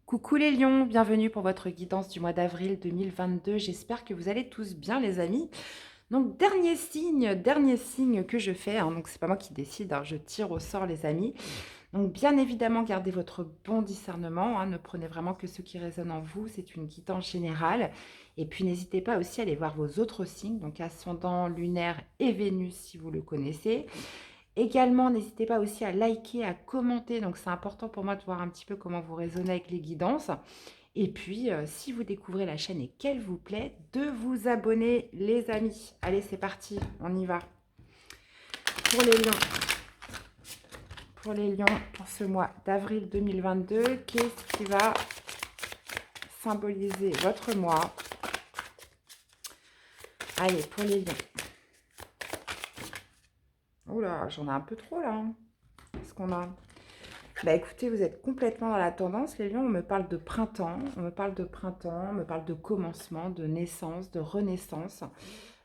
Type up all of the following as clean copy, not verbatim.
Coucou les lions, bienvenue pour votre guidance du mois d'avril 2022. J'espère que vous allez tous bien les amis. Donc dernier signe que je fais, hein, donc c'est pas moi qui décide, hein, je tire au sort les amis. Donc bien évidemment gardez votre bon discernement, hein, ne prenez vraiment que ce qui résonne en vous, c'est une guidance générale. Et puis n'hésitez pas aussi à aller voir vos autres signes, donc ascendant, lunaire et Vénus si vous le connaissez. Également, n'hésitez pas aussi à liker, à commenter. Donc, c'est important pour moi de voir un petit peu comment vous raisonnez avec les guidances. Et puis, si vous découvrez la chaîne et qu'elle vous plaît, de vous abonner, les amis. Allez, c'est parti, on y va. Pour les lions, pour ce mois d'avril 2022, qu'est-ce qui va symboliser votre mois? Allez, pour les lions. Oula, j'en ai un peu trop là, hein. Qu'est-ce qu'on a? Bah écoutez, vous êtes complètement dans la tendance, les lions. On me parle de printemps, on me parle de printemps, on me parle de commencement, de naissance, de renaissance.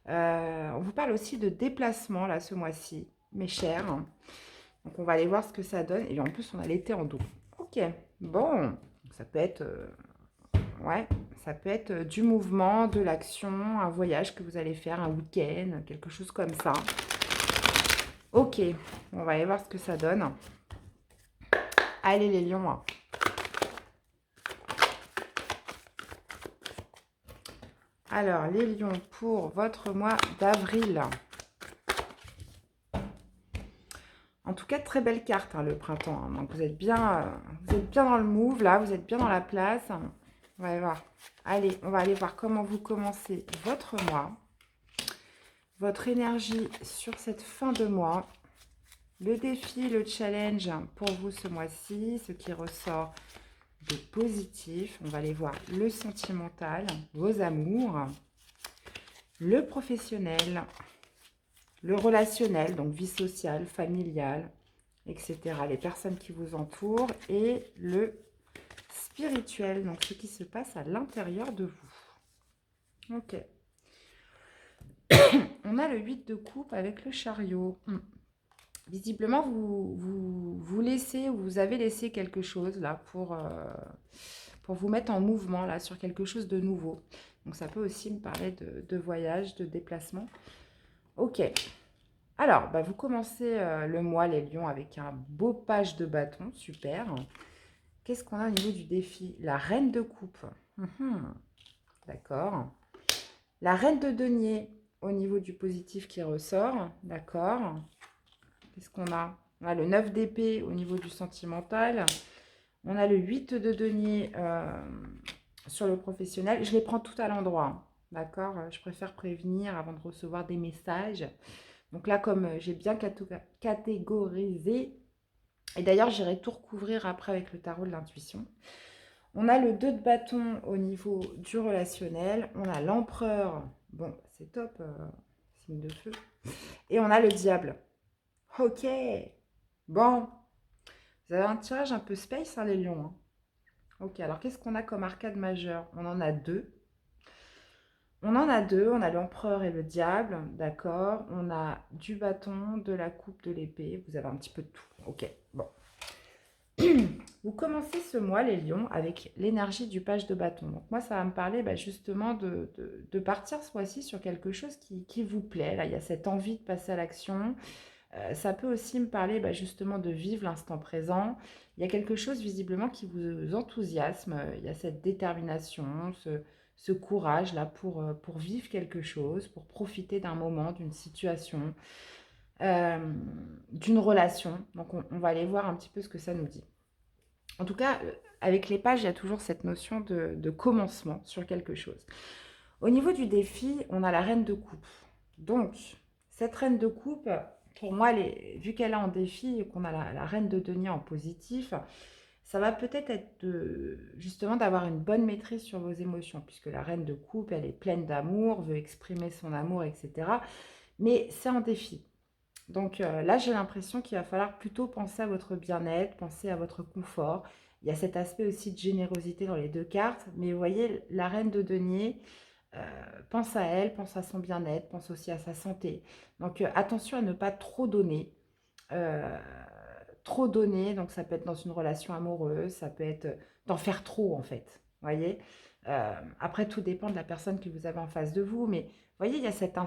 On vous parle aussi de déplacement là ce mois-ci, mes chers. Donc on va aller voir ce que ça donne. Et en plus, on a l'été en dos. Ok, bon, ça peut être, ouais, ça peut être du mouvement, de l'action, un voyage que vous allez faire, un week-end, quelque chose comme ça. Ok, on va aller voir ce que ça donne. Allez les lions. Alors, les lions, pour votre mois d'avril. En tout cas, très belle carte, hein, le printemps. Hein. Donc, vous êtes bien dans le move, là. Vous êtes bien dans la place. On va aller voir. Allez, on va aller voir comment vous commencez votre mois. Votre énergie sur cette fin de mois. Le défi, le challenge pour vous ce mois-ci. Ce qui ressort de positif. On va aller voir le sentimental, vos amours. Le professionnel. Le relationnel, donc vie sociale, familiale, etc. Les personnes qui vous entourent. Et le spirituel, donc ce qui se passe à l'intérieur de vous. Ok. On a le 8 de coupe avec le chariot. Visiblement, vous laissez, vous avez laissé quelque chose là pour vous mettre en mouvement là sur quelque chose de nouveau. Donc ça peut aussi me parler de voyage, de déplacement. Ok. Alors, bah, vous commencez le mois, les lions, avec un beau page de bâton. Super. Qu'est-ce qu'on a au niveau du défi? La reine de coupe. D'accord. La reine de denier au niveau du positif qui ressort. D'accord. Qu'est-ce qu'on a? On a le 9 d'épée au niveau du sentimental. On a le 8 de denier sur le professionnel. Je les prends tout à l'endroit. Hein. D'accord. Je préfère prévenir avant de recevoir des messages. Donc là, comme j'ai bien catégorisé, et d'ailleurs, j'irai tout recouvrir après avec le tarot de l'intuition. On a le 2 de bâton au niveau du relationnel. On a l'empereur. Bon, c'est top, signe de feu. Et on a le diable. Ok. Bon. Vous avez un tirage un peu space, hein, les lions. Hein. Ok, alors qu'est-ce qu'on a comme arcade majeur? On en a deux. On en a deux, on a l'empereur et le diable, d'accord. On a du bâton, de la coupe, de l'épée. Vous avez un petit peu de tout. Ok, bon. Vous commencez ce mois, les lions, avec l'énergie du page de bâton. Donc moi, ça va me parler justement de partir ce mois-ci sur quelque chose qui vous plaît. Là, il y a cette envie de passer à l'action. Ça peut aussi me parler justement de vivre l'instant présent. Il y a quelque chose visiblement qui vous enthousiasme. Il y a cette détermination, ce courage là pour vivre quelque chose, pour profiter d'un moment, d'une situation, d'une relation. Donc on va aller voir un petit peu ce que ça nous dit. En tout cas, avec les pages, il y a toujours cette notion de commencement sur quelque chose. Au niveau du défi, on a la reine de coupe. Donc, cette reine de coupe, pour moi, vu qu'elle est en défi et qu'on a la reine de denier en positif, ça va peut-être être justement d'avoir une bonne maîtrise sur vos émotions, puisque la reine de coupe, elle est pleine d'amour, veut exprimer son amour, etc. Mais c'est un défi. Donc là, j'ai l'impression qu'il va falloir plutôt penser à votre bien-être, penser à votre confort. Il y a cet aspect aussi de générosité dans les deux cartes. Mais vous voyez, la reine de denier pense à elle, pense à son bien-être, pense aussi à sa santé. Donc attention à ne pas trop donner. Euh, trop donner, donc ça peut être dans une relation amoureuse, ça peut être d'en faire trop en fait, vous voyez. Après, tout dépend de la personne que vous avez en face de vous, mais vous voyez, il y a cette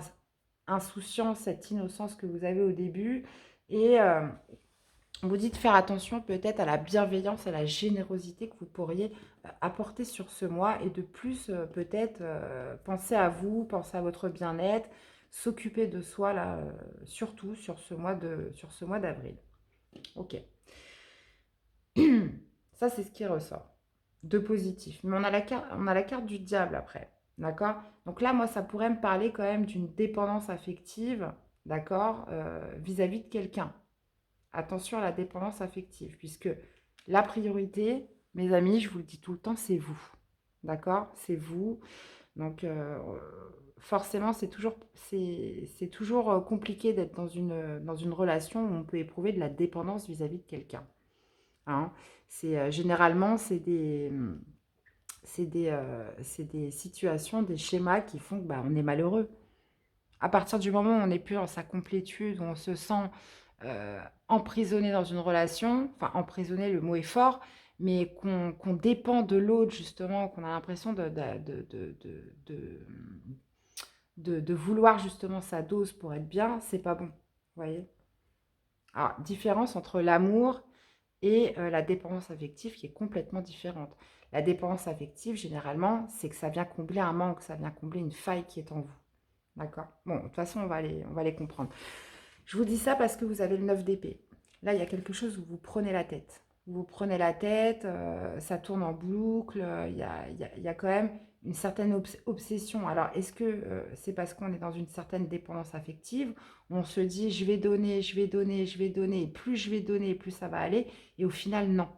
insouciance, cette innocence que vous avez au début, et vous dites faire attention peut-être à la bienveillance, à la générosité que vous pourriez apporter sur ce mois, et de plus peut-être penser à vous, penser à votre bien-être, s'occuper de soi là, surtout sur ce mois d'avril. Ok. Ça, c'est ce qui ressort de positif. Mais on a la carte du diable après. D'accord. Donc là, moi, ça pourrait me parler quand même d'une dépendance affective, d'accord, vis-à-vis de quelqu'un. Attention à la dépendance affective, puisque la priorité, mes amis, je vous le dis tout le temps, c'est vous. D'accord. C'est vous. Donc, forcément, c'est toujours compliqué d'être dans une relation où on peut éprouver de la dépendance vis-à-vis de quelqu'un. Hein. Généralement, c'est des situations, des schémas qui font que bah, on est malheureux. À partir du moment où on n'est plus dans sa complétude, où on se sent emprisonné dans une relation, enfin emprisonné, le mot est fort, mais qu'on dépend de l'autre justement, qu'on a l'impression de vouloir justement sa dose pour être bien, c'est pas bon. Vous voyez. Alors, différence entre l'amour et la dépendance affective qui est complètement différente. La dépendance affective, généralement, c'est que ça vient combler un manque, ça vient combler une faille qui est en vous. D'accord. Bon, de toute façon, on va les comprendre. Je vous dis ça parce que vous avez le 9 d'épée. Là, il y a quelque chose où vous prenez la tête. Vous prenez la tête, ça tourne en boucle, il y a quand même une certaine obsession. Alors, est-ce que c'est parce qu'on est dans une certaine dépendance affective, où on se dit je vais donner, je vais donner, je vais donner, et plus je vais donner, plus ça va aller, et au final, non.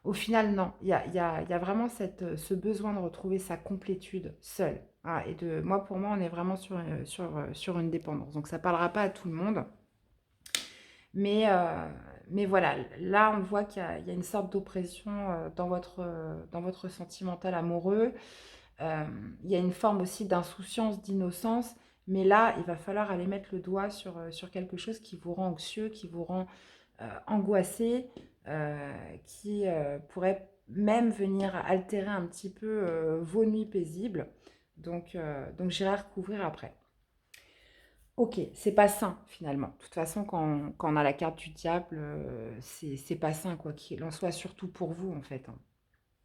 Au final, non. Il y a vraiment ce besoin de retrouver sa complétude seule. Ah, moi, pour moi, on est vraiment sur une dépendance. Donc, ça ne parlera pas à tout le monde. Mais, euh, mais voilà, là, on voit qu'il y a une sorte d'oppression dans votre sentimental amoureux. Euh, il y a une forme aussi d'insouciance, d'innocence. Mais là, il va falloir aller mettre le doigt sur quelque chose qui vous rend anxieux, qui vous rend angoissé, qui pourrait même venir altérer un petit peu vos nuits paisibles. Donc j'irai recouvrir après. Ok, c'est pas sain finalement. De toute façon, quand on a la carte du diable, c'est pas sain quoi qu'il en soit, surtout pour vous en fait. Hein.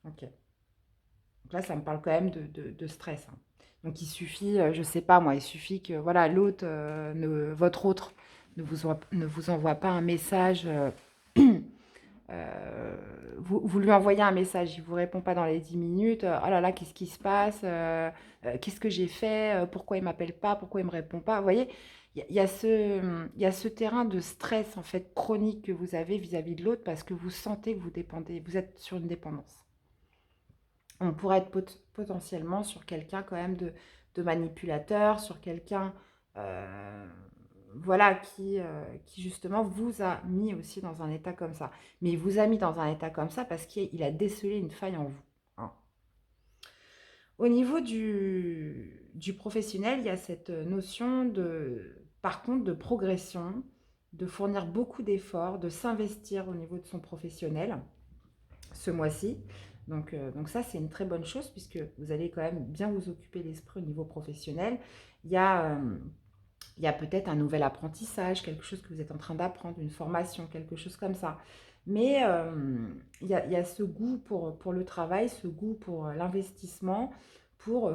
Ok. Donc là, ça me parle quand même de stress. Hein. Donc il suffit, je sais pas moi, il suffit que voilà l'autre, votre autre, ne vous envoie pas un message. Vous lui envoyez un message, il ne vous répond pas dans les 10 minutes. Oh là là, qu'est-ce qui se passe? Qu'est-ce que j'ai fait? Pourquoi il ne m'appelle pas? Pourquoi il ne me répond pas? Vous voyez, il y a ce terrain de stress en fait chronique que vous avez vis-à-vis de l'autre parce que vous sentez que vous dépendez, vous êtes sur une dépendance. On pourrait être potentiellement sur quelqu'un quand même de manipulateur, sur quelqu'un euh, voilà, qui justement vous a mis aussi dans un état comme ça. Mais il vous a mis dans un état comme ça parce qu'il a décelé une faille en vous. Hein. Au niveau du professionnel, il y a cette notion par contre, de progression, de fournir beaucoup d'efforts, de s'investir au niveau de son professionnel ce mois-ci. Donc ça, c'est une très bonne chose puisque vous allez quand même bien vous occuper l'esprit au niveau professionnel. Il y a, euh, il y a peut-être un nouvel apprentissage, quelque chose que vous êtes en train d'apprendre, une formation, quelque chose comme ça. Mais il y a ce goût pour le travail, ce goût pour l'investissement, pour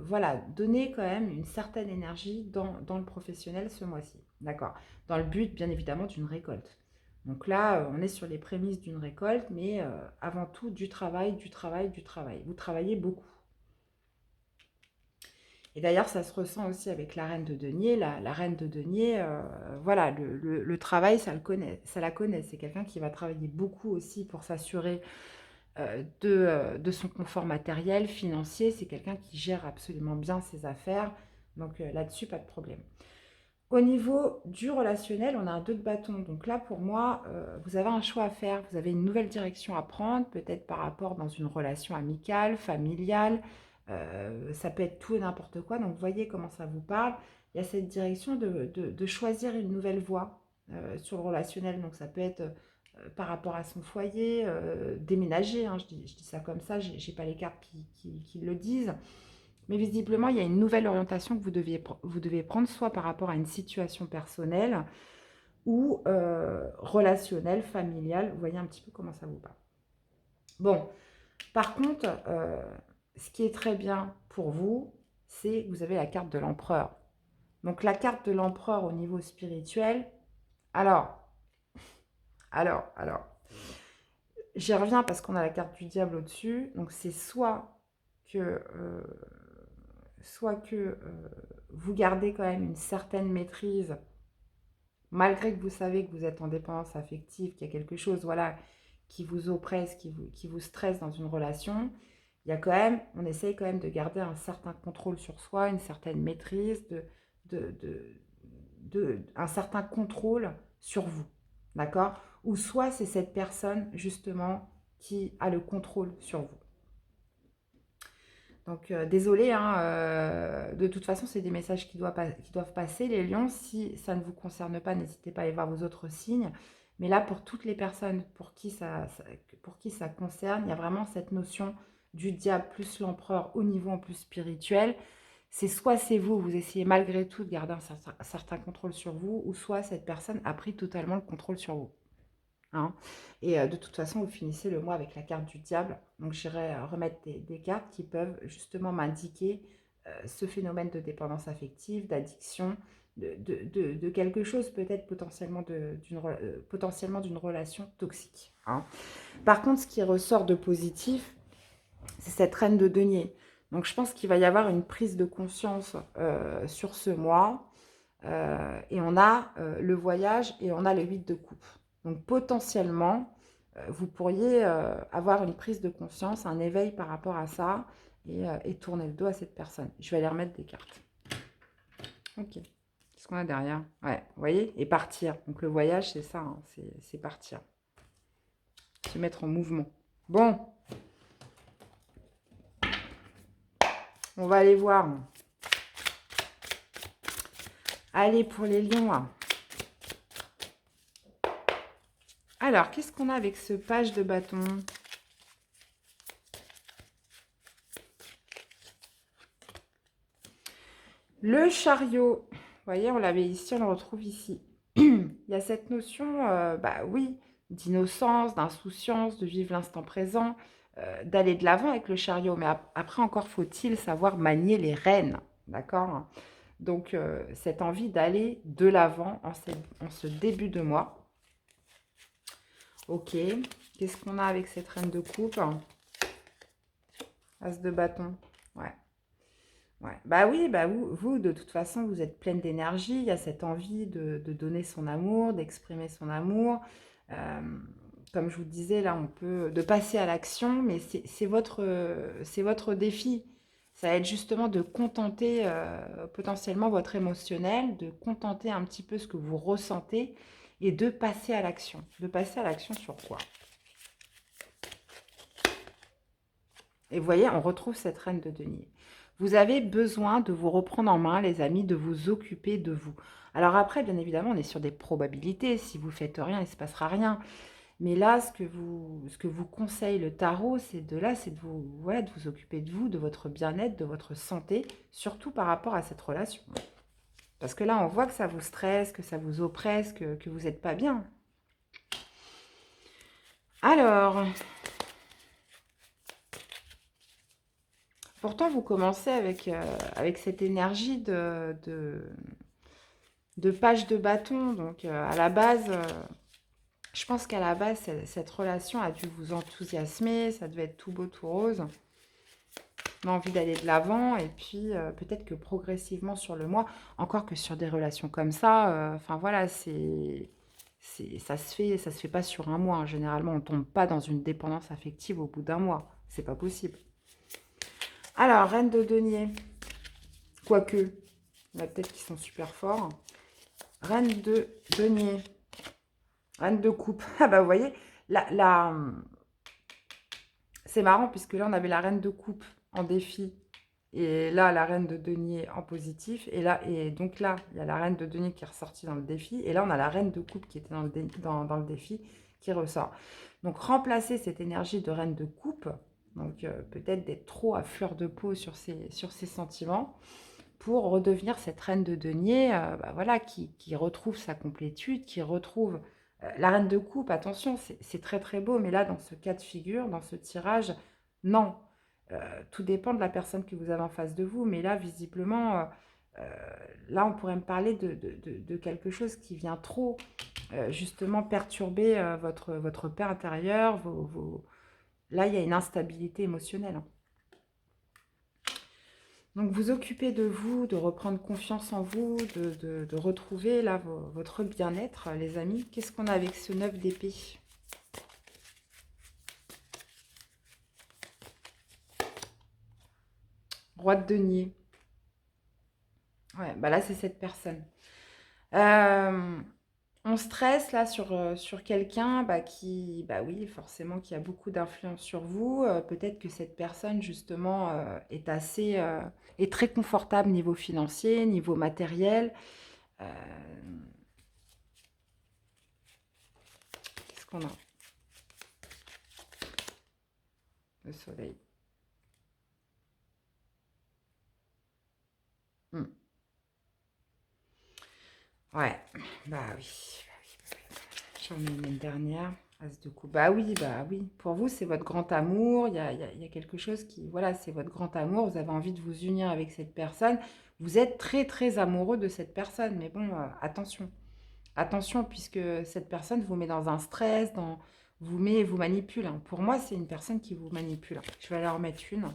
voilà, donner quand même une certaine énergie dans le professionnel ce mois-ci. D'accord. Dans le but, bien évidemment, d'une récolte. Donc là, on est sur les prémices d'une récolte, mais avant tout, du travail, du travail, du travail. Vous travaillez beaucoup. Et d'ailleurs, ça se ressent aussi avec la reine de denier. La reine de denier, voilà, le travail, ça la connaît. C'est quelqu'un qui va travailler beaucoup aussi pour s'assurer de son confort matériel, financier. C'est quelqu'un qui gère absolument bien ses affaires. Donc là-dessus, pas de problème. Au niveau du relationnel, on a un 2 de bâton. Donc là, pour moi, vous avez un choix à faire. Vous avez une nouvelle direction à prendre, peut-être par rapport dans une relation amicale, familiale. Ça peut être tout et n'importe quoi. Donc, voyez comment ça vous parle. Il y a cette direction de choisir une nouvelle voie. sur le relationnel. Donc, ça peut être par rapport à son foyer, déménager, hein, je dis ça comme ça, j'ai pas les cartes qui le disent. Mais visiblement, il y a une nouvelle orientation que vous devez prendre, soit par rapport à une situation personnelle ou relationnelle, familiale. Vous voyez un petit peu comment ça vous parle. Bon, par contre, ce qui est très bien pour vous, c'est que vous avez la carte de l'empereur. Donc, la carte de l'empereur au niveau spirituel, alors, j'y reviens parce qu'on a la carte du diable au-dessus. Donc, c'est soit que vous gardez quand même une certaine maîtrise, malgré que vous savez que vous êtes en dépendance affective, qu'il y a quelque chose, voilà, qui vous oppresse, qui vous stresse dans une relation. Il y a quand même, on essaye quand même de garder un certain contrôle sur soi, une certaine maîtrise, un certain contrôle sur vous, d'accord? Ou soit c'est cette personne, justement, qui a le contrôle sur vous. Donc, désolé, hein, de toute façon, c'est des messages qui doivent passer, les lions. Si ça ne vous concerne pas, n'hésitez pas à aller voir vos autres signes. Mais là, pour toutes les personnes pour qui ça concerne, il y a vraiment cette notion du diable plus l'empereur au niveau en plus spirituel. Soit c'est vous, vous essayez malgré tout de garder un certain contrôle sur vous, ou soit cette personne a pris totalement le contrôle sur vous. Hein. Et de toute façon, vous finissez le mois avec la carte du diable. Donc, j'irai remettre des cartes qui peuvent justement m'indiquer ce phénomène de dépendance affective, d'addiction, de quelque chose peut-être potentiellement d'une relation toxique. Hein. Par contre, ce qui ressort de positif, c'est cette reine de denier. Donc, je pense qu'il va y avoir une prise de conscience sur ce mois. Et on a le voyage et on a le 8 de coupe. Donc potentiellement, vous pourriez avoir une prise de conscience, un éveil par rapport à ça et tourner le dos à cette personne. Je vais aller remettre des cartes. Ok. Qu'est-ce qu'on a derrière? Ouais, vous voyez? Et partir. Donc le voyage, c'est ça, hein, c'est partir. Se mettre en mouvement. Bon. On va aller voir. Allez, pour les lions, hein. Alors, qu'est-ce qu'on a avec ce page de bâton? Le chariot. Vous voyez, on l'avait ici, on le retrouve ici. Il y a cette notion, bah oui, d'innocence, d'insouciance, de vivre l'instant présent, d'aller de l'avant avec le chariot. Mais après, encore faut-il savoir manier les rênes, d'accord? Donc, cette envie d'aller de l'avant en ce début de mois. Ok, qu'est-ce qu'on a avec cette reine de coupe? As de bâton, ouais. Ouais. Bah oui, bah vous, de toute façon, vous êtes pleine d'énergie. Il y a cette envie de donner son amour, d'exprimer son amour. Comme je vous disais, là, on peut de passer à l'action, mais c'est votre défi. Ça va être justement de contenter potentiellement votre émotionnel, de contenter un petit peu ce que vous ressentez et de passer à l'action. De passer à l'action sur quoi? Et vous voyez, on retrouve cette reine de denier. Vous avez besoin de vous reprendre en main, les amis, de vous occuper de vous. Alors après, bien évidemment, on est sur des probabilités. Si vous ne faites rien, il ne se passera rien. Mais là, ce que vous conseille le tarot, c'est de vous occuper de vous, de votre bien-être, de votre santé, surtout par rapport à cette relation. Parce que là, on voit que ça vous stresse, que ça vous oppresse, que vous n'êtes pas bien. Alors, pourtant, vous commencez avec cette énergie de page de bâton. Donc, à la base, je pense qu'à la base, cette relation a dû vous enthousiasmer. Ça devait être tout beau, tout rose. On a envie d'aller de l'avant. Et puis, peut-être que progressivement sur le mois, encore que sur des relations comme ça, enfin voilà, ça se fait pas sur un mois. Hein. Généralement, on ne tombe pas dans une dépendance affective au bout d'un mois. C'est pas possible. Alors, reine de denier. Quoique, il y en a peut-être qui sont super forts. Reine de denier. Reine de coupe. Ah bah vous voyez, c'est marrant puisque là on avait la reine de coupe en défi. Et là, la reine de denier en positif. Et donc là, il y a la reine de denier qui est ressortie dans le défi. Et là, on a la reine de coupe qui était dans le défi qui ressort. Donc, remplacer cette énergie de reine de coupe, donc peut-être d'être trop à fleur de peau sur ses sentiments, pour redevenir cette reine de denier voilà, qui retrouve sa complétude, qui retrouve... la reine de coupe, attention, c'est très très beau, mais là, dans ce cas de figure, dans ce tirage, non. Tout dépend de la personne que vous avez en face de vous, mais là, visiblement, là, on pourrait me parler de quelque chose qui vient trop, justement, perturber votre paix intérieure. Là, il y a une instabilité émotionnelle, hein. Donc, vous occupez de vous, de reprendre confiance en vous, de retrouver là votre bien-être, les amis. Qu'est-ce qu'on a avec ce 9 d'épée? Roi de denier. Ouais, bah là, c'est cette personne. On stresse là sur quelqu'un qui, bah oui, forcément, qui a beaucoup d'influence sur vous. Peut-être que cette personne, justement, est très confortable niveau financier, niveau matériel. Euh, Qu'est-ce qu'on a? Le soleil. Hmm. Ouais, bah oui. J'en ai une dernière. As de coupe. Bah oui. Pour vous, c'est votre grand amour. Il y a quelque chose qui... Voilà, c'est votre grand amour. Vous avez envie de vous unir avec cette personne. Vous êtes très, très amoureux de cette personne. Mais bon, attention. Attention, puisque cette personne vous met dans un stress, vous manipule, hein. Pour moi, c'est une personne qui vous manipule, hein. Je vais aller en remettre une.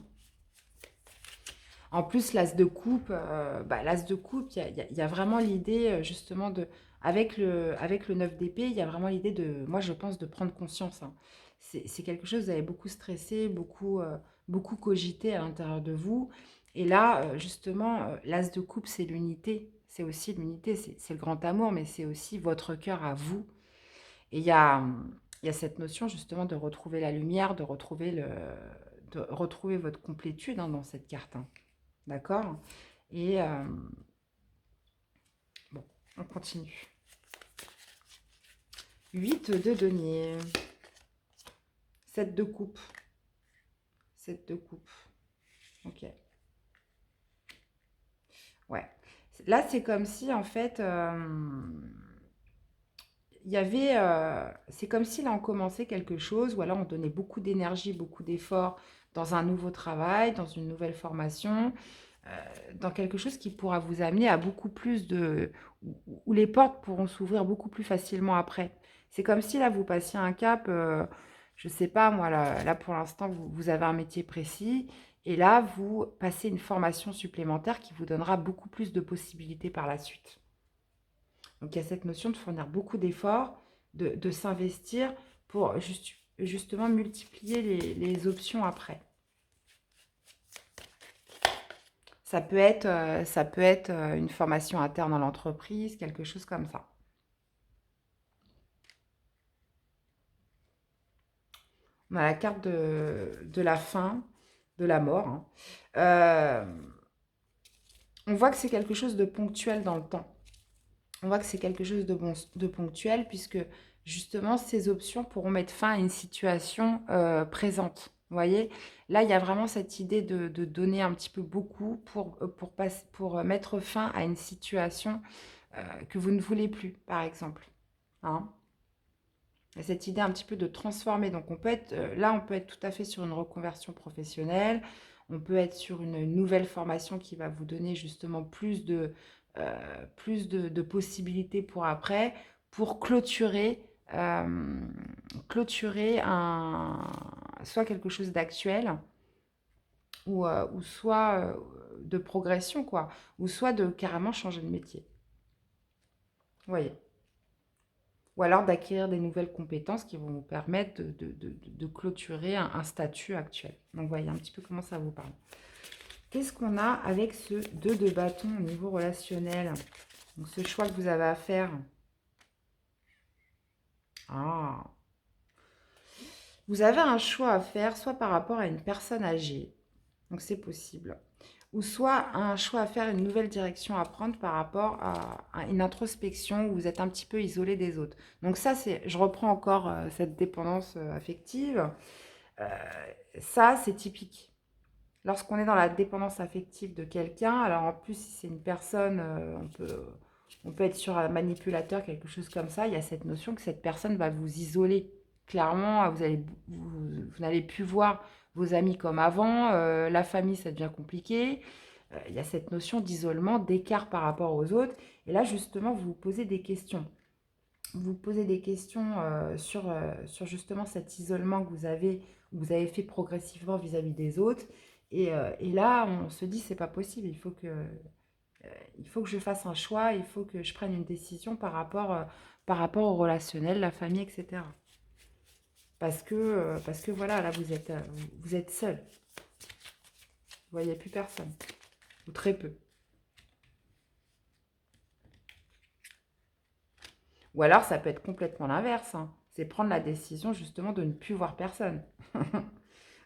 En plus, l'as de coupe, il y a vraiment l'idée, justement, avec le 9 d'épée, il y a vraiment l'idée moi, je pense, de prendre conscience, hein. C'est quelque chose, vous avez beaucoup stressé, beaucoup cogité à l'intérieur de vous. Et là, justement, l'as de coupe, c'est l'unité. C'est aussi l'unité, c'est le grand amour, mais c'est aussi votre cœur à vous. Et il y a cette notion, justement, de retrouver la lumière, de retrouver votre complétude, hein, dans cette carte, hein. D'accord? Et bon, on continue. 8 de denier. 7 de coupe. 7 de coupe. Ok. Ouais. Là, c'est comme si, en fait, il y avait... c'est comme si là, on commençait quelque chose, ou alors on donnait beaucoup d'énergie, beaucoup d'efforts dans un nouveau travail, dans une nouvelle formation, dans quelque chose qui pourra vous amener à beaucoup plus de... où les portes pourront s'ouvrir beaucoup plus facilement après. C'est comme si là, vous passiez un cap, je sais pas, moi, là pour l'instant, vous avez un métier précis, et là, vous passez une formation supplémentaire qui vous donnera beaucoup plus de possibilités par la suite. Donc, il y a cette notion de fournir beaucoup d'efforts, de s'investir pour justement multiplier les options après. Ça peut être une formation interne dans l'entreprise, quelque chose comme ça. On a la carte de la fin, de la mort, hein. Euh, on voit que c'est quelque chose de ponctuel dans le temps. On voit que c'est quelque chose de ponctuel puisque justement ces options pourront mettre fin à une situation présente. Vous voyez, là il y a vraiment cette idée de donner un petit peu beaucoup pour mettre fin à une situation que vous ne voulez plus, par exemple, hein. Il y a cette idée un petit peu de transformer. Donc on peut être tout à fait sur une reconversion professionnelle. On peut être sur une nouvelle formation qui va vous donner justement plus de possibilités pour après, pour clôturer soit quelque chose d'actuel ou soit de progression, quoi, ou soit de carrément changer de métier. Vous voyez? Ou alors d'acquérir des nouvelles compétences qui vont vous permettre de clôturer un statut actuel. Donc, voyez un petit peu comment ça vous parle. Qu'est-ce qu'on a avec ce 2 de bâton au niveau relationnel? Donc, ce choix que vous avez à faire. Ah. Vous avez un choix à faire, soit par rapport à une personne âgée, Donc, c'est possible. Ou soit un choix à faire, une nouvelle direction à prendre par rapport à une introspection où vous êtes un petit peu isolé des autres. Donc ça, je reprends encore cette dépendance affective. Euh, Ça, c'est typique. Lorsqu'on est dans la dépendance affective de quelqu'un, alors en plus, si c'est une personne, on peut être sur un manipulateur, quelque chose comme ça, il y a cette notion que cette personne va vous isoler. Clairement, vous n'allez plus voir vos amis comme avant, la famille, ça devient compliqué. Il y a cette notion d'isolement, d'écart par rapport aux autres. Et là, justement, vous vous posez des questions. Vous vous posez des questions sur justement cet isolement que vous avez fait progressivement vis-à-vis des autres. Et là, on se dit, c'est pas possible, il faut que je fasse un choix, il faut que je prenne une décision par rapport au relationnel, la famille, etc. Parce que voilà, là, vous êtes seul. Vous voyez plus personne, ou très peu. Ou alors, ça peut être complètement l'inverse, hein. C'est prendre la décision justement de ne plus voir personne.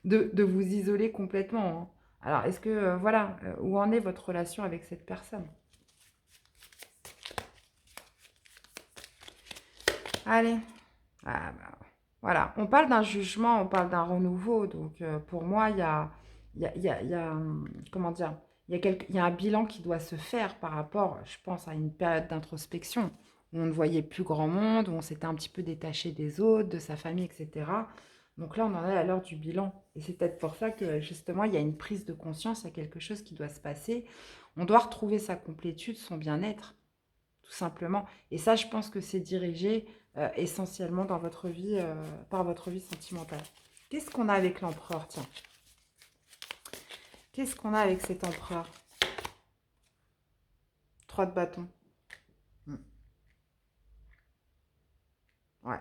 De vous isoler complètement, hein. Alors, est-ce que, voilà, où en est votre relation avec cette personne? Allez. Ah, bah, voilà, on parle d'un jugement, on parle d'un renouveau. Donc, pour moi, comment dire, il y a un bilan qui doit se faire par rapport, je pense, à une période d'introspection où on ne voyait plus grand monde, où on s'était un petit peu détaché des autres, de sa famille, etc. Donc là, on en est à l'heure du bilan. Et c'est peut-être pour ça que, justement, il y a une prise de conscience, il y a quelque chose qui doit se passer. On doit retrouver sa complétude, son bien-être, tout simplement. Et ça, je pense que c'est dirigé essentiellement dans votre vie, par votre vie sentimentale. Qu'est-ce qu'on a avec l'empereur? Tiens, qu'est-ce qu'on a avec cet empereur? 3 de bâton. Hmm. Ouais.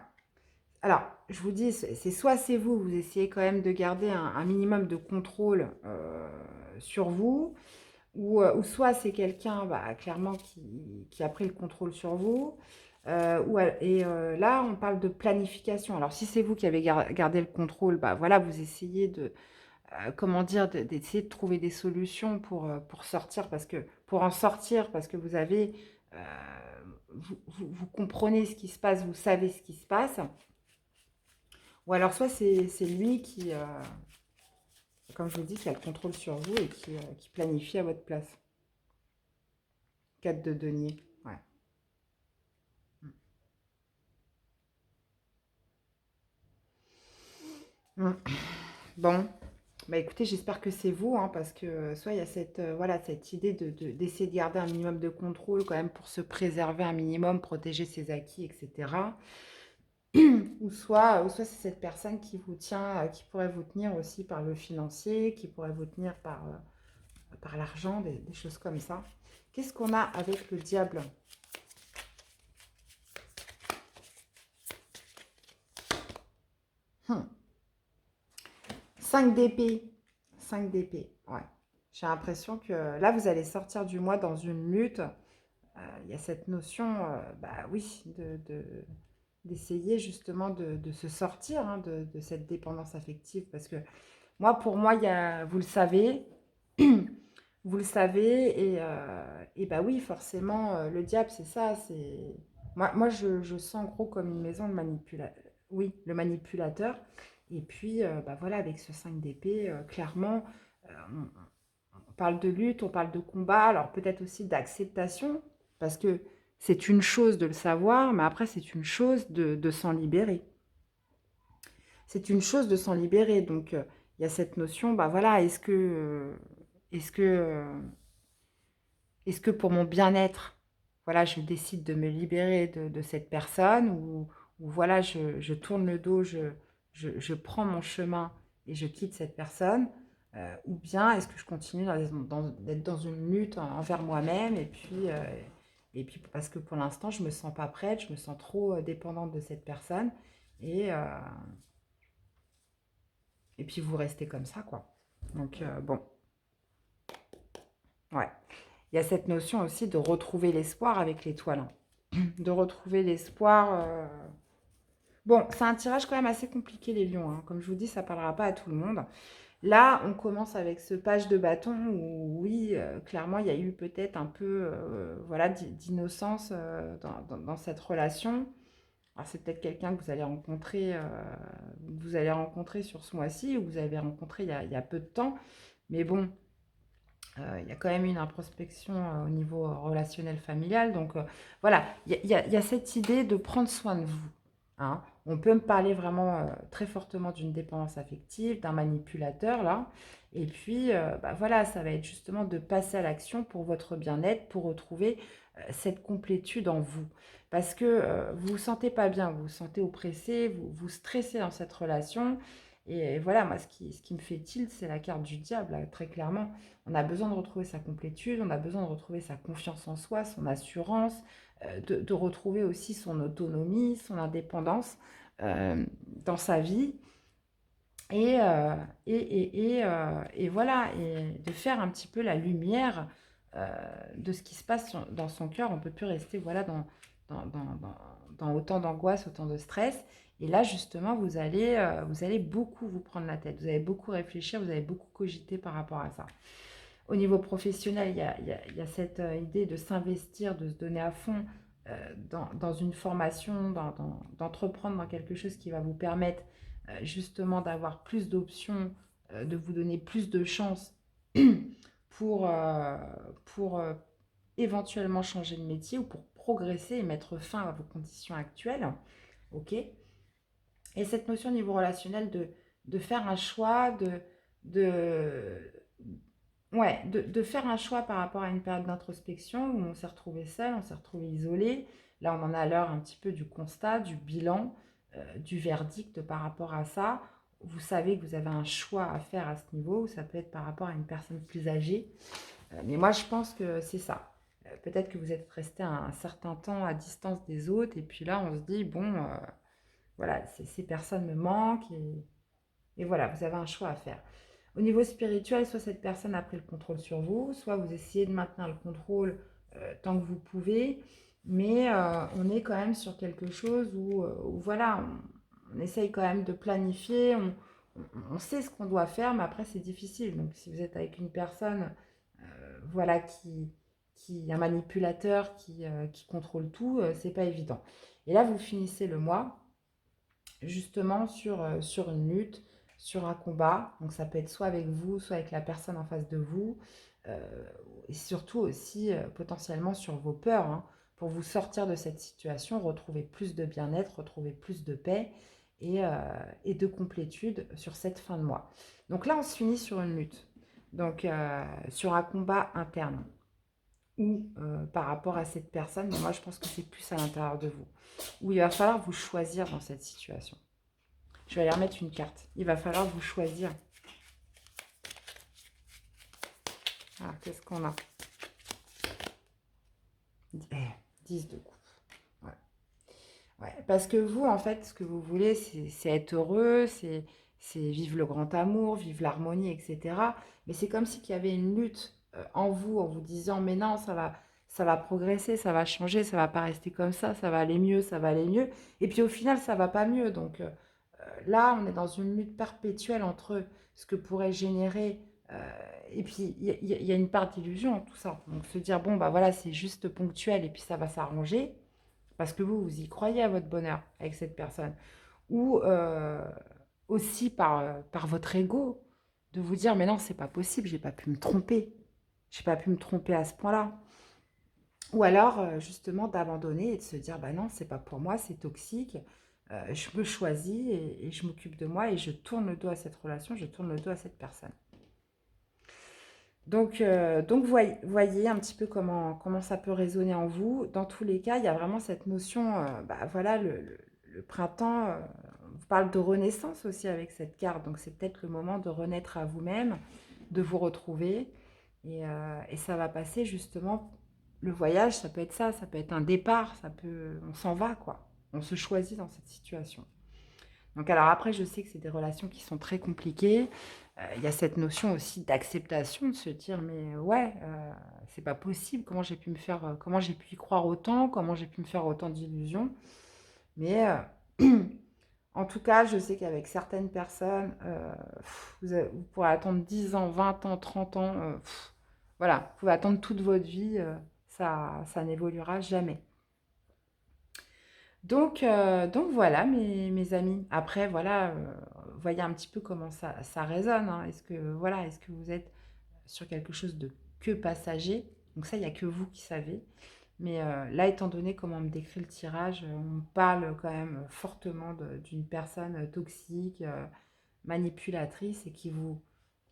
Alors, je vous dis, c'est soit c'est vous, vous essayez quand même de garder un minimum de contrôle sur vous, ou soit c'est quelqu'un, bah, clairement, qui a pris le contrôle sur vous. Là, on parle de planification. Alors, si c'est vous qui avez gardé le contrôle, bah voilà, vous essayez comment dire, d'essayer de trouver des solutions pour sortir, pour en sortir, parce que vous avez, euh, vous comprenez ce qui se passe, vous savez ce qui se passe. Ou alors, soit c'est lui qui, comme je vous dis, qui a le contrôle sur vous et qui planifie à votre place. 4 de denier. Ouais. Mm. Bon, bah écoutez, j'espère que c'est vous, hein, parce que soit il y a voilà, cette idée d'essayer de garder un minimum de contrôle quand même pour se préserver un minimum, protéger ses acquis, etc. Ou soit c'est cette personne qui vous tient, qui pourrait vous tenir aussi par le financier, qui pourrait vous tenir par l'argent, des choses comme ça. Qu'est-ce qu'on a avec le diable? 5 d'épée. 5 d'épée, ouais. J'ai l'impression que là, vous allez sortir du mois dans une lutte. Il y a cette notion, bah oui, d'essayer justement de se sortir, hein, de cette dépendance affective. Parce que moi, pour moi, vous le savez, vous le savez, et bah oui, forcément, le diable, c'est ça. Moi je sens gros comme une maison de manipulateur. Oui, le manipulateur. Et puis, bah voilà, avec ce 5 d'épée, clairement, on parle de lutte, on parle de combat, alors peut-être aussi d'acceptation, parce que c'est une chose de le savoir, mais après, c'est une chose de s'en libérer. C'est une chose de s'en libérer. Donc, il y a cette notion, bah voilà, est-ce que, euh, est-ce que pour mon bien-être, voilà, je décide de me libérer de cette personne, ou voilà, je tourne le dos, je prends mon chemin et je quitte cette personne, ou bien est-ce que je continue d'être dans une lutte envers moi-même, et puis parce que pour l'instant, je ne me sens pas prête, je me sens trop dépendante de cette personne, et, euh, et puis vous restez comme ça, quoi. Donc, bon, ouais. Il y a cette notion aussi de retrouver l'espoir avec l'étoile, hein. De retrouver l'espoir. Bon, c'est un tirage quand même assez compliqué, les lions, hein. Comme je vous dis, ça ne parlera pas à tout le monde. Là, on commence avec ce page de bâton où, oui, clairement, il y a eu peut-être un peu voilà, d'innocence dans cette relation. Alors, c'est peut-être quelqu'un que vous allez rencontrer sur ce mois-ci, ou vous avez rencontré il y a peu de temps. Mais bon, il y a quand même une introspection au niveau relationnel familial. Donc voilà, il y a cette idée de prendre soin de vous. Hein. On peut me parler vraiment très fortement d'une dépendance affective, d'un manipulateur là. Et puis bah, voilà, ça va être justement de passer à l'action pour votre bien-être, pour retrouver cette complétude en vous. Parce que vous ne vous sentez pas bien, vous vous sentez oppressé, vous stressez dans cette relation. Et voilà, moi, ce qui me fait tilt, c'est la carte du diable, là, très clairement. On a besoin de retrouver sa complétude, on a besoin de retrouver sa confiance en soi, son assurance, de retrouver aussi son autonomie, son indépendance dans sa vie. Et, euh, et voilà, et de faire un petit peu la lumière de ce qui se passe dans son cœur. On ne peut plus rester voilà, dans autant d'angoisse, autant de stress. Et là, justement, vous allez beaucoup vous prendre la tête, vous allez beaucoup réfléchir, vous allez beaucoup cogiter par rapport à ça. Au niveau professionnel, il y a cette idée de s'investir, de se donner à fond dans une formation, d'entreprendre dans quelque chose qui va vous permettre justement d'avoir plus d'options, de vous donner plus de chances pour, pour éventuellement changer de métier ou pour progresser et mettre fin à vos conditions actuelles. Ok. Et cette notion au niveau relationnel de faire un choix, de, ouais, de faire un choix par rapport à une période d'introspection où on s'est retrouvé seul, on s'est retrouvé isolé. Là, on en a l'heure un petit peu du constat, du bilan, du verdict par rapport à ça. Vous savez que vous avez un choix à faire à ce niveau, ça peut être par rapport à une personne plus âgée. Mais moi, je pense que c'est ça. Peut-être que vous êtes resté un certain temps à distance des autres, et puis là, on se dit, bon, voilà, ces personnes me manquent, et voilà, vous avez un choix à faire. Au niveau spirituel, soit cette personne a pris le contrôle sur vous, soit vous essayez de maintenir le contrôle tant que vous pouvez, mais on est quand même sur quelque chose où voilà, on essaye quand même de planifier, on sait ce qu'on doit faire, mais après c'est difficile. Donc si vous êtes avec une personne voilà, qui un manipulateur qui contrôle tout, c'est pas évident. Et là, vous finissez le mois justement sur une lutte, sur un combat. Donc ça peut être soit avec vous, soit avec la personne en face de vous. euh, et surtout aussi potentiellement sur vos peurs, hein, pour vous sortir de cette situation, retrouver plus de bien-être, retrouver plus de paix et, et de complétude sur cette fin de mois. Donc là, on se finit sur une lutte, donc sur un combat interne ou par rapport à cette personne, mais moi je pense que c'est plus à l'intérieur de vous, où il va falloir vous choisir dans cette situation. Je vais aller remettre une carte. Il va falloir vous choisir. Alors, qu'est-ce qu'on a? 10 de coupe. Ouais. Ouais. Parce que vous, en fait, ce que vous voulez, c'est être heureux, c'est vivre le grand amour, vivre l'harmonie, etc. Mais c'est comme si il y avait une lutte en vous disant, mais non, ça va progresser, ça va changer, ça va pas rester comme ça va aller mieux, ça va aller mieux. Et puis au final, ça va pas mieux. Donc là, on est dans une lutte perpétuelle entre ce que pourrait générer. Et puis, il y a une part d'illusion en tout ça. Donc, se dire, bon, bah voilà, c'est juste ponctuel et puis ça va s'arranger. Parce que vous, vous y croyez à votre bonheur avec cette personne. Ou aussi par votre ego, de vous dire, mais non, c'est pas possible, j'ai pas pu me tromper. J'ai pas pu me tromper à ce point-là. Ou alors, justement, d'abandonner et de se dire, bah non, c'est pas pour moi, c'est toxique. Je me choisis et je m'occupe de moi et je tourne le dos à cette relation, je tourne le dos à cette personne. Donc voyez un petit peu comment ça peut résonner en vous. Dans tous les cas, il y a vraiment cette notion, bah voilà, le printemps, on vous parle de renaissance aussi avec cette carte. Donc c'est peut-être le moment de renaître à vous-même, de vous retrouver. Et ça va passer justement, le voyage, ça peut être ça peut être un départ, on s'en va quoi. On se choisit dans cette situation. Donc alors après, je sais que c'est des relations qui sont très compliquées. Il y a cette notion aussi d'acceptation, de se dire, mais ouais, c'est pas possible, comment j'ai pu y croire autant, comment j'ai pu me faire autant d'illusions. Mais En tout cas, je sais qu'avec certaines personnes, vous pourrez attendre 10 ans, 20 ans, 30 ans. Voilà, vous pouvez attendre toute votre vie. Ça n'évoluera jamais. Donc voilà, mes amis. Après, voilà, voyez un petit peu comment ça résonne, hein. Voilà, est-ce que vous êtes sur quelque chose de que passager? Donc ça, il n'y a que vous qui savez. Mais là, étant donné comment me décrit le tirage, on parle quand même fortement d'une personne toxique, manipulatrice et qui vous,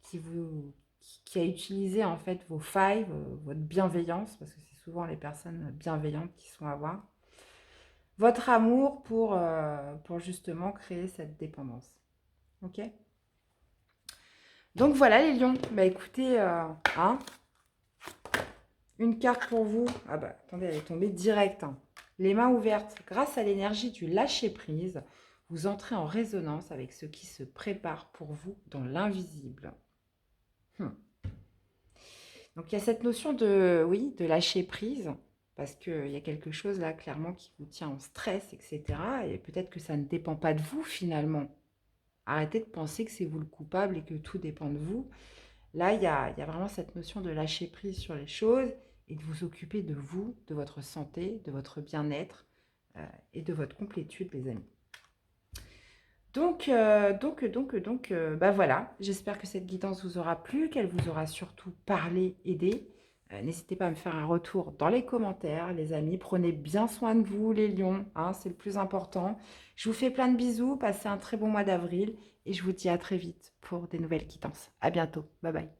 qui a utilisé en fait vos failles, votre bienveillance, parce que c'est souvent les personnes bienveillantes qui sont à voir, votre amour pour justement créer cette dépendance. Ok? Donc voilà les lions. Bah écoutez, hein, une carte pour vous. Ah bah attendez, elle est tombée direct, hein. Les mains ouvertes. Grâce à l'énergie du lâcher-prise, vous entrez en résonance avec ce qui se prépare pour vous dans l'invisible. Donc il y a cette notion de, oui, de lâcher-prise, parce qu'il y a quelque chose là clairement qui vous tient en stress, etc. Et peut-être que ça ne dépend pas de vous finalement. Arrêtez de penser que c'est vous le coupable et que tout dépend de vous. Là, il y a vraiment cette notion de lâcher prise sur les choses et de vous occuper de vous, de votre santé, de votre bien-être et de votre complétude, les amis. Bah voilà, j'espère que cette guidance vous aura plu, qu'elle vous aura surtout parlé, aidé. N'hésitez pas à me faire un retour dans les commentaires, les amis. Prenez bien soin de vous, les lions, hein, c'est le plus important. Je vous fais plein de bisous, passez un très bon mois d'avril et je vous dis à très vite pour des nouvelles guidances. À bientôt, bye bye.